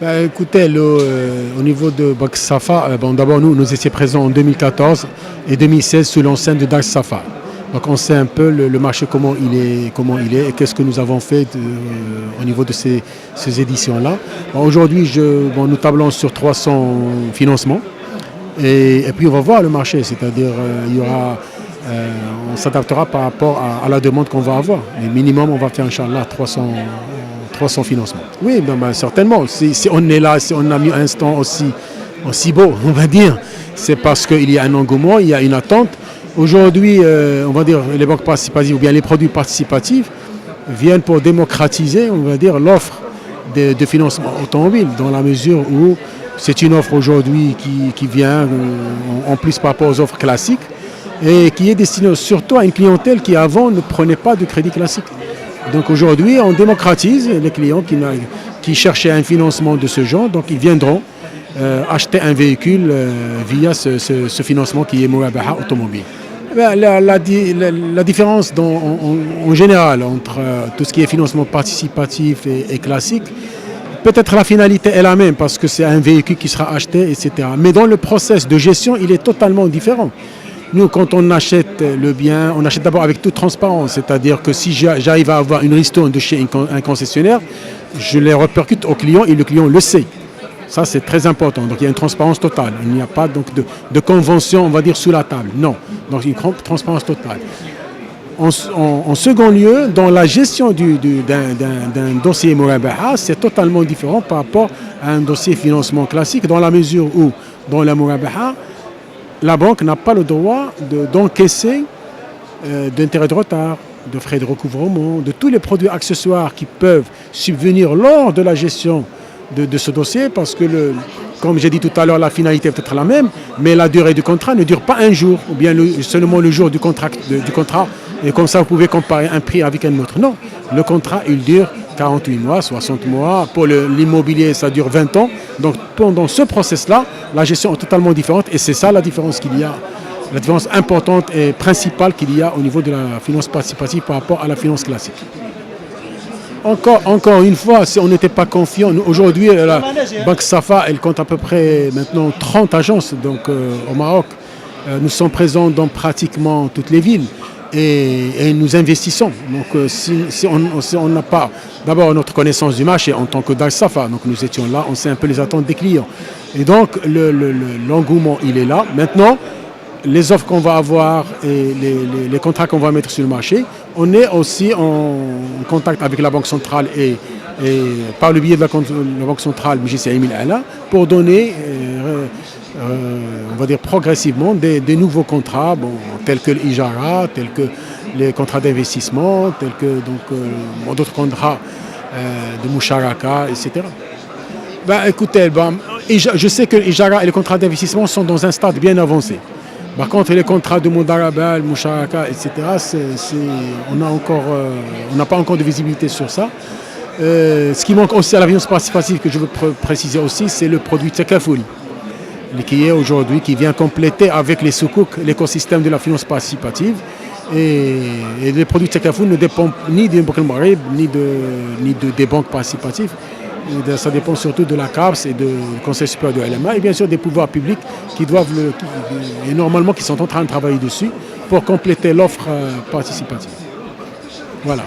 Écoutez, au niveau de Banque Safa, bon, d'abord nous étions présents en 2014 et 2016 sous l'enceinte de Dax Safa. Donc on sait un peu le marché comment il est et qu'est-ce que nous avons fait au niveau de ces éditions-là. Bon, aujourd'hui, nous tablons sur 300 financements et puis on va voir le marché, c'est-à-dire on s'adaptera par rapport à la demande qu'on va avoir. Mais minimum, on va faire, Inch'Allah, 300 financements. Oui, certainement. Si on est là, si on a mis un instant aussi beau, on va dire, c'est parce qu'il y a un engouement, il y a une attente. Aujourd'hui, on va dire, les banques participatives ou bien les produits participatifs viennent pour démocratiser, on va dire, l'offre de financement automobile, dans la mesure où c'est une offre aujourd'hui qui vient en plus par rapport aux offres classiques et qui est destinée surtout à une clientèle qui avant ne prenait pas de crédit classique. Donc aujourd'hui, on démocratise les clients qui cherchaient un financement de ce genre, donc ils viendront acheter un véhicule via ce financement qui est Murabaha automobile. La différence en général entre tout ce qui est financement participatif et classique, peut-être la finalité est la même parce que c'est un véhicule qui sera acheté, etc. Mais dans le process de gestion, il est totalement différent. Nous, quand on achète le bien, on achète d'abord avec toute transparence. C'est-à-dire que si j'arrive à avoir une ristourne de chez un concessionnaire, je les répercute au client et le client le sait. Ça, c'est très important. Donc, il y a une transparence totale. Il n'y a pas donc, de convention, on va dire, sous la table. Non. Donc, une transparence totale. En second lieu, dans la gestion d'un dossier Murabaha, c'est totalement différent par rapport à un dossier financement classique, dans la mesure où, dans la Murabaha, la banque n'a pas le droit d'encaisser d'intérêts de retard, de frais de recouvrement, de tous les produits accessoires qui peuvent subvenir lors de la gestion de ce dossier, parce que, comme j'ai dit tout à l'heure, la finalité est peut-être la même, mais la durée du contrat ne dure pas un jour, ou bien seulement le jour du contrat, et comme ça vous pouvez comparer un prix avec un autre. Non, le contrat il dure 48 mois, 60 mois, pour l'immobilier ça dure 20 ans, donc pendant ce process-là, la gestion est totalement différente, et c'est ça la différence qu'il y a, la différence importante et principale qu'il y a au niveau de la finance participative par rapport à la finance classique. Encore une fois, si on n'était pas confiant, aujourd'hui, la Banque Safa, elle compte à peu près maintenant 30 agences donc, au Maroc. Nous sommes présents dans pratiquement toutes les villes et nous investissons. Donc si on n'a pas d'abord notre connaissance du marché en tant que Banque Safa, donc nous étions là, on sait un peu les attentes des clients. Et donc l'engouement, il est là. Maintenant, les offres qu'on va avoir et les contrats qu'on va mettre sur le marché, on est aussi en contact avec la Banque centrale et par le biais de la Banque centrale, MJC Emile Ala, pour donner, on va dire progressivement, des nouveaux contrats, tels que l'Ijara, tels que les contrats d'investissement, tels que d'autres contrats de Musharaka, etc. Écoutez, je sais que l'Ijara et les contrats d'investissement sont dans un stade bien avancé. Par contre, les contrats de Mudaraba, Musharaka, etc., on n'a pas encore de visibilité sur ça. Ce qui manque aussi à la finance participative, que je veux préciser aussi, c'est le produit Takafoul, qui est aujourd'hui, qui vient compléter avec les soukouk l'écosystème de la finance participative. Et les produits Takafoul ne dépendent ni du Banque Maghreb, ni des banques participatives. Ça dépend surtout de la CAPS et du Conseil supérieur de l'LMA et bien sûr des pouvoirs publics qui normalement qui sont en train de travailler dessus pour compléter l'offre participative. Voilà.